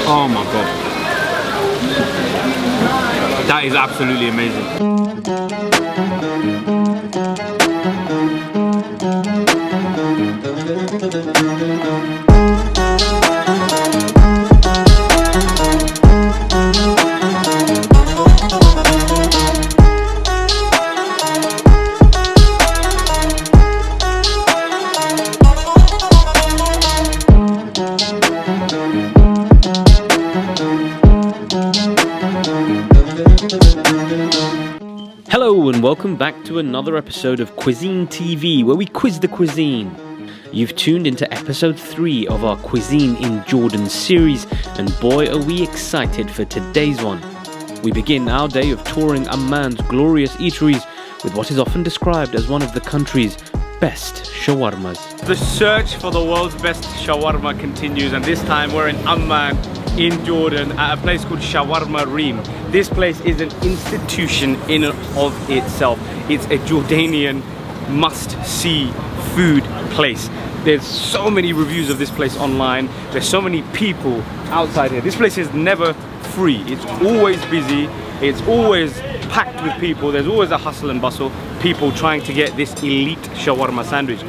Oh my god. That is absolutely amazing. Hello and welcome back to another episode of Quizine TV, where we quiz the cuisine. You've tuned into episode 3 of our Quizine in Jordan series, and boy are we excited for today's one. We begin our day of touring Amman's glorious eateries with what is often described as one of the country's best shawarmas. The search for the world's best shawarma continues, and this time we're in Amman in Jordan at a place called Shawarma Reem. This place is an institution in and of itself. It's a Jordanian must-see food place. There's so many reviews of this place online. There's so many people outside here. This place is never free. It's always busy. It's always packed with people. There's always a hustle and bustle. People trying to get this elite shawarma sandwich.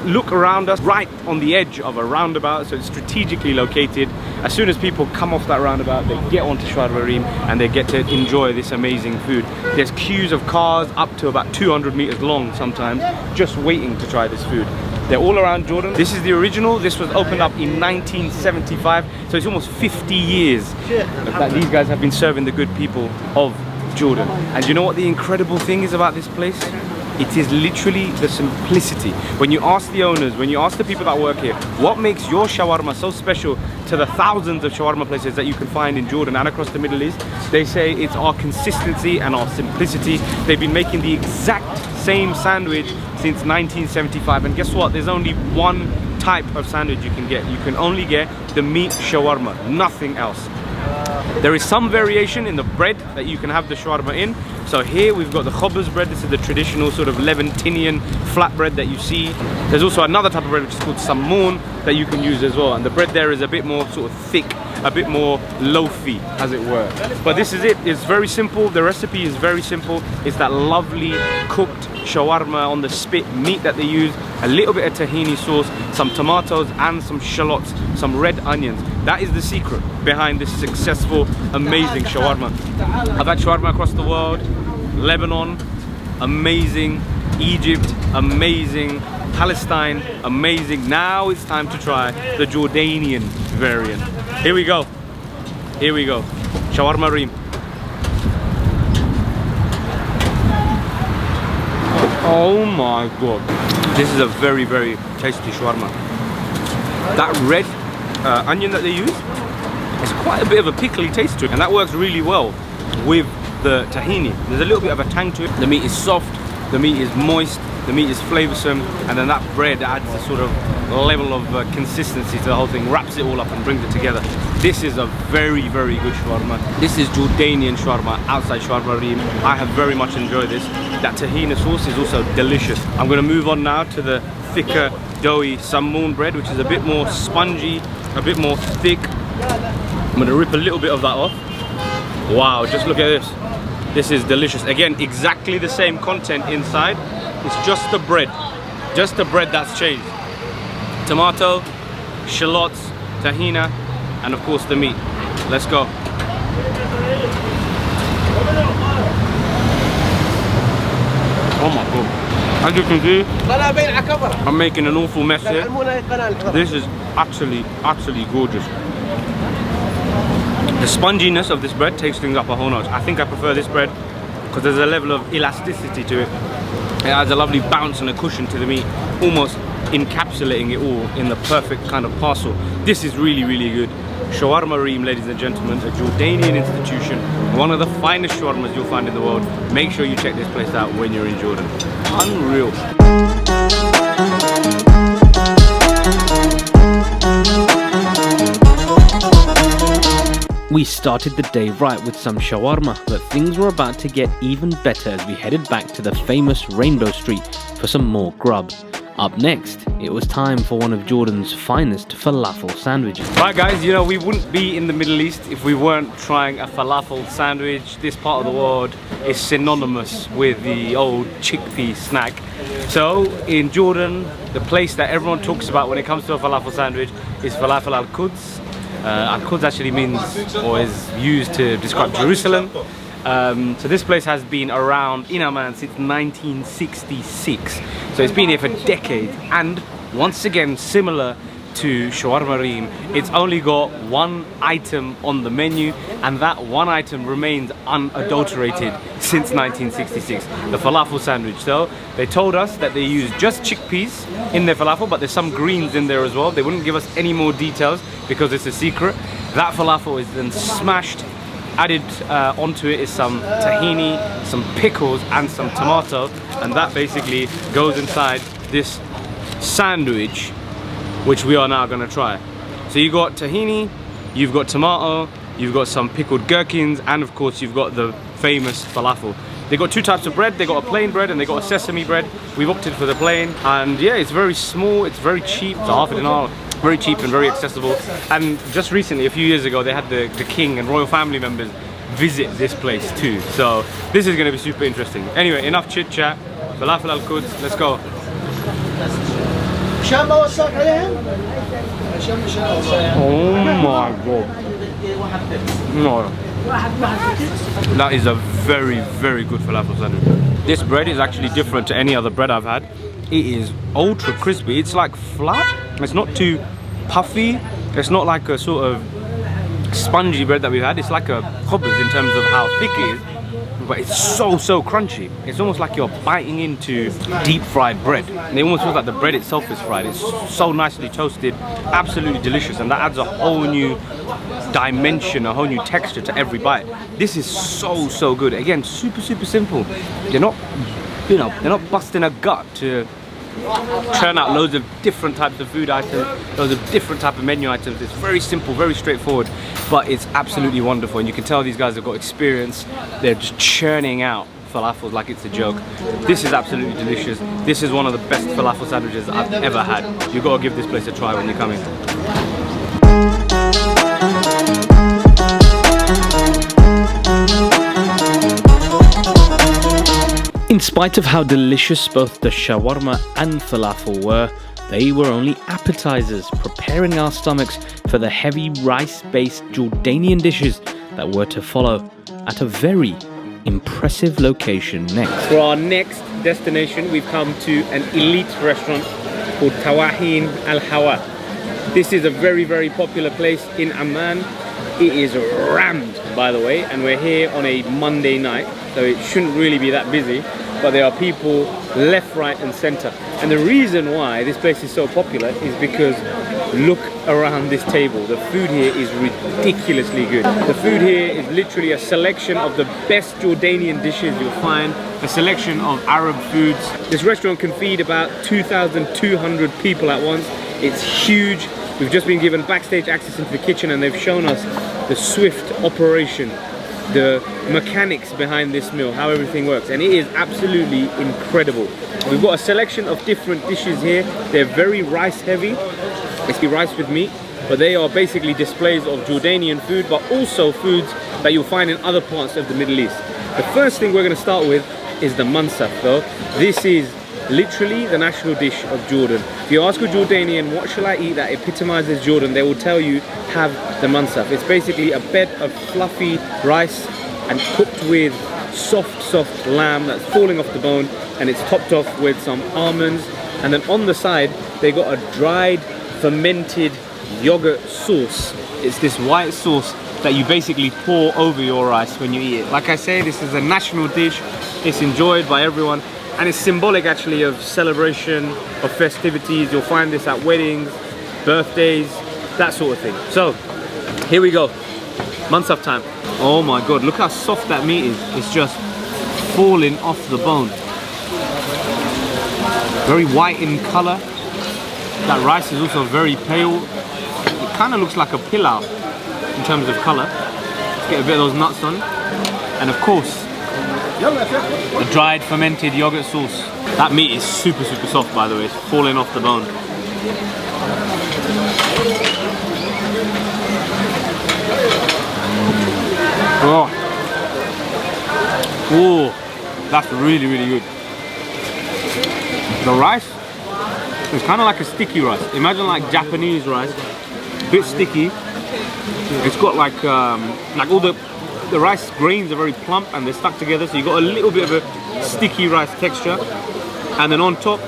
Look around us, right on the edge of a roundabout, so it's strategically located. As soon as people come off that roundabout, they get onto Shawarma Reem and they get to enjoy this amazing food. There's queues of cars up to about 200 meters long sometimes, just waiting to try this food. They're all around Jordan. This is the original. This was opened up in 1975, so it's almost 50 years that these guys have been serving the good people of Jordan. And you know what the incredible thing is about this place? It is literally the simplicity. When you ask the owners, when you ask the people that work here, what makes your shawarma so special to the thousands of shawarma places that you can find in Jordan and across the Middle East, they say it's our consistency and our simplicity. They've been making the exact same sandwich since 1975, and guess what? There's only one type of sandwich you can get. You can only get the meat shawarma, nothing else. There is some variation in the bread that you can have the shawarma in. So here we've got the khobuz bread. This is the traditional sort of Levantinian flatbread that you see. There's also another type of bread which is called sammoon that you can use as well. And the bread there is a bit more sort of thick, a bit more loafy, as it were. But this is it. It's very simple. The recipe is very simple. It's that lovely cooked shawarma on the spit meat that they use, a little bit of tahini sauce, some tomatoes and some shallots, some red onions. That is the secret behind this successful, amazing shawarma. I've had shawarma across the world. Lebanon, amazing. Egypt, amazing. Palestine, amazing. Now it's time to try the Jordanian variant. Here we go. Here we go. Shawarma Reem. Oh my god. This is a very, very tasty shawarma. That red onion that they use is quite a bit of a pickly taste to it, and that works really well with the tahini. There's a little bit of a tang to it. The meat is soft, the meat is moist, the meat is flavoursome, and then that bread adds a sort of level of consistency to the whole thing, wraps it all up and brings it together. This is a very, very good shawarma. This is Jordanian shawarma outside Shawarma Reem. I have very much enjoyed this. That tahini sauce is also delicious. I'm going to move on now to the thicker, doughy sammoon bread, which is a bit more spongy, a bit more thick. I'm going to rip a little bit of that off. Wow, just look at this. This is delicious. Again, exactly the same content inside. It's just the bread that's changed. Tomato, shallots, tahina, and of course the meat. Let's go. Oh my god. As you can see, I'm making an awful mess here. This is absolutely gorgeous. The sponginess of this bread takes things up a whole notch. I think I prefer this bread because there's a level of elasticity to it. It adds a lovely bounce and a cushion to the meat, almost encapsulating it all in the perfect kind of parcel. This is really, really good. Shawarma Reem, ladies and gentlemen, a Jordanian institution, one of the finest shawarmas you'll find in the world. Make sure you check this place out when you're in Jordan. Unreal. We started the day right with some shawarma, but things were about to get even better as we headed back to the famous Rainbow Street for some more grub. Up next, it was time for one of Jordan's finest falafel sandwiches. Right guys, you know, we wouldn't be in the Middle East if we weren't trying a falafel sandwich. This part of the world is synonymous with the old chickpea snack. So in Jordan, the place that everyone talks about when it comes to a falafel sandwich is Falafel AlQuds. Al-Quds actually means, or is used to describe Jerusalem. So this place has been around in Amman since 1966. So it's been here for decades, and once again, similar to Shawarma Reem, it's only got one item on the menu, and that one item remains unadulterated since 1966, the falafel sandwich. So they told us that they use just chickpeas in their falafel, but there's some greens in there as well. They wouldn't give us any more details because it's a secret. That falafel is then smashed. Added onto it is some tahini, some pickles and some tomato, and that basically goes inside this sandwich, which we are now going to try. So you got tahini, you've got tomato, you've got some pickled gherkins, and of course you've got the famous falafel. They got two types of bread. They got a plain bread and they got a sesame bread. We've opted for the plain, and yeah, it's very small, it's very cheap. It's half a dinar. Very cheap and very accessible. And just recently, a few years ago, they had the king and royal family members visit this place too. So this is going to be super interesting. Anyway, enough chit chat. Falafel AlQuds, let's go. Oh my god. No. That is a very, very good falafel sandwich. This bread is actually different to any other bread I've had. It is ultra crispy. It's like flat. It's not too puffy. It's not like a sort of spongy bread that we've had. It's like a khubz in terms of how thick it is, but it's so crunchy. It's almost like you're biting into deep fried bread, and it almost feels like the bread itself is fried. It's so nicely toasted, absolutely delicious, and that adds a whole new dimension, a whole new texture to every bite. This is so good. Again, super simple. They're not, you know, they're not busting a gut to churn out loads of different types of food items, loads of different type of menu items. It's very simple, very straightforward, but it's absolutely wonderful, and you can tell these guys have got experience. They're just churning out falafels like it's a joke. This is absolutely delicious. This is one of the best falafel sandwiches I've ever had. You've got to give this place a try when you're coming. In spite of how delicious both the shawarma and falafel were, they were only appetizers, preparing our stomachs for the heavy rice-based Jordanian dishes that were to follow at a very impressive location next. For our next destination, we've come to an elite restaurant called Tawaheen Alhawa. This is a very popular place in Amman. It is rammed, by the way, and we're here on a Monday night, so it shouldn't really be that busy, but there are people left, right and center. And the reason why this place is so popular is because look around this table. The food here is ridiculously good. The food here is literally a selection of the best Jordanian dishes you'll find, a selection of Arab foods. This restaurant can feed about 2,200 people at once. It's huge. We've just been given backstage access into the kitchen, and they've shown us the swift operation, the mechanics behind this meal, how everything works, and it is absolutely incredible. We've got a selection of different dishes here. They're very rice heavy, basically rice with meat, but they are basically displays of Jordanian food, but also foods that you'll find in other parts of the Middle East. The first thing we're going to start with is the Mansaf though. This is literally the national dish of Jordan. If you ask a Jordanian, what shall I eat that epitomizes Jordan, they will tell you, have the Mansaf. It's basically a bed of fluffy rice and cooked with soft lamb that's falling off the bone, and it's topped off with some almonds, and then on the side they got a dried fermented yogurt sauce. It's this white sauce that you basically pour over your rice when you eat it. Like I say, this is a national dish. It's enjoyed by everyone, and it's symbolic actually of celebration, of festivities. You'll find this at weddings, birthdays, that sort of thing. So here we go, Mansaf time. Oh my god, look how soft that meat is. It's just falling off the bone. Very white in color. That rice is also very pale. It kind of looks like a pilau in terms of color. Let's get a bit of those nuts on, and of course the dried fermented yogurt sauce. That meat is super soft, by the way. It's falling off the bone. Oh, that's really good. The rice is kind of like a sticky rice. Imagine like Japanese rice, a bit sticky. It's got like all the rice grains are very plump and they're stuck together, so you got a little bit of a sticky rice texture. And then on top,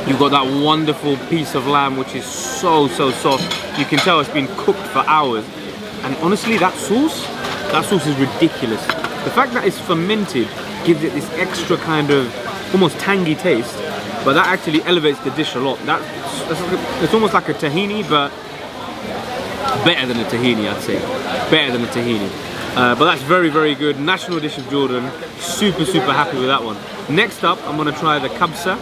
you've got that wonderful piece of lamb, which is so soft. You can tell it's been cooked for hours. And honestly, that sauce is ridiculous. The fact that it's fermented gives it this extra kind of almost tangy taste, but that actually elevates the dish a lot. It's almost like a tahini, but better than a tahini, I'd say. Better than a tahini. But that's very good. National dish of Jordan. Super happy with that one. Next up, I'm gonna try the kabsa,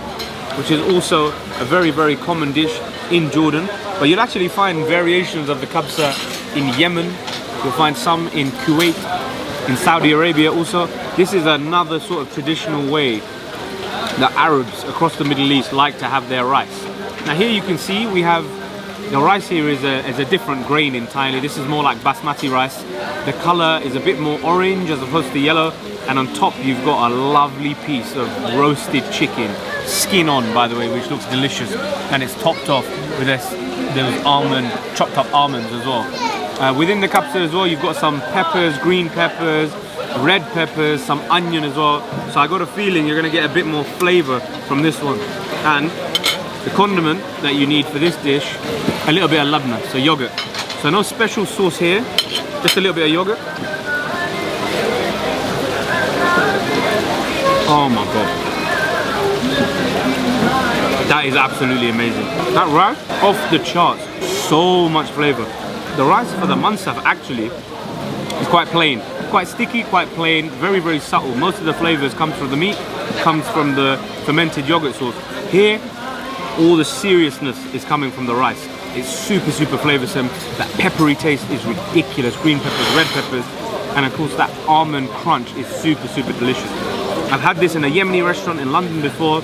which is also a very common dish in Jordan. But you'll actually find variations of the kabsa in Yemen. You'll find some in Kuwait, in Saudi Arabia also. This is another sort of traditional way that Arabs across the Middle East like to have their rice. Now here you can see we have, the rice here is a different grain entirely. This is more like basmati rice. The color is a bit more orange as opposed to yellow. And on top you've got a lovely piece of roasted chicken, skin on by the way, which looks delicious. And it's topped off with those chopped up almonds as well. Within the kabsa as well, you've got some peppers, green peppers, red peppers, some onion as well. So I got a feeling you're gonna get a bit more flavor from this one. And the condiment that you need for this dish, a little bit of labna, so yogurt. So no special sauce here, just a little bit of yogurt. Oh my god. That is absolutely amazing. That rice, off the charts, so much flavor. The rice for the mansaf actually is quite plain. Quite sticky, quite plain, very subtle. Most of the flavors comes from the meat, comes from the fermented yogurt sauce. Here, all the seriousness is coming from the rice. It's super flavoursome. That peppery taste is ridiculous. Green peppers, red peppers, and of course that almond crunch is super delicious. I've had this in a Yemeni restaurant in London before.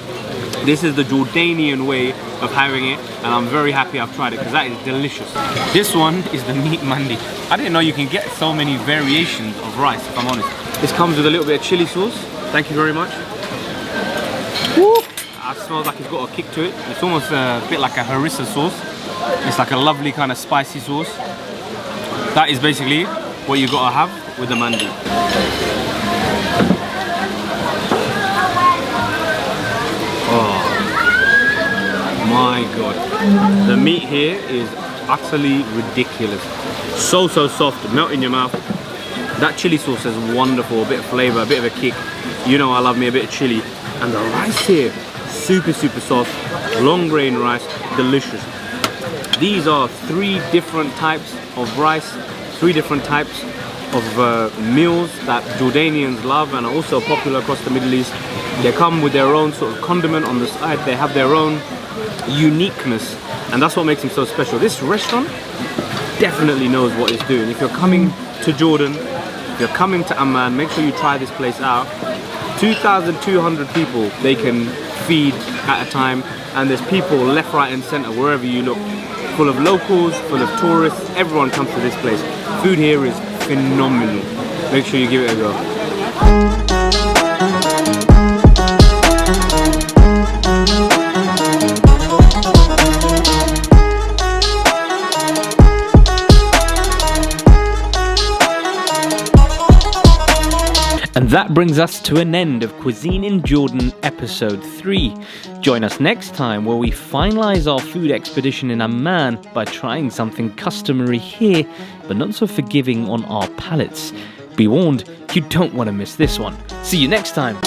This is the Jordanian way of having it, and I'm very happy I've tried it because that is delicious. This one is the meat mandi. I didn't know you can get so many variations of rice, if I'm honest. This comes with a little bit of chili sauce. Thank you very much. Woo! It smells like it's got a kick to it. It's almost a bit like a harissa sauce. It's like a lovely kind of spicy sauce. That is basically what you got to have with the mandi. Oh my god, the meat here is utterly ridiculous. So soft, melt in your mouth. That chili sauce is wonderful, a bit of flavor, a bit of a kick. You know I love me a bit of chili. And the rice here, super soft, long grain rice, delicious. These are 3 different types of rice, 3 different types of meals that Jordanians love and are also popular across the Middle East. They come with their own sort of condiment on the side. They have their own uniqueness, and that's what makes them so special. This restaurant definitely knows what it's doing. If you're coming to Jordan, if you're coming to Amman, make sure you try this place out. 2,200 people they can feed at a time, and there's people left, right and center wherever you look. Full of locals, full of tourists, everyone comes to this place. Food here is phenomenal. Make sure you give it a go. And that brings us to an end of Cuisine in Jordan episode 3. Join us next time where we finalise our food expedition in Amman by trying something customary here, but not so forgiving on our palates. Be warned, you don't want to miss this one. See you next time.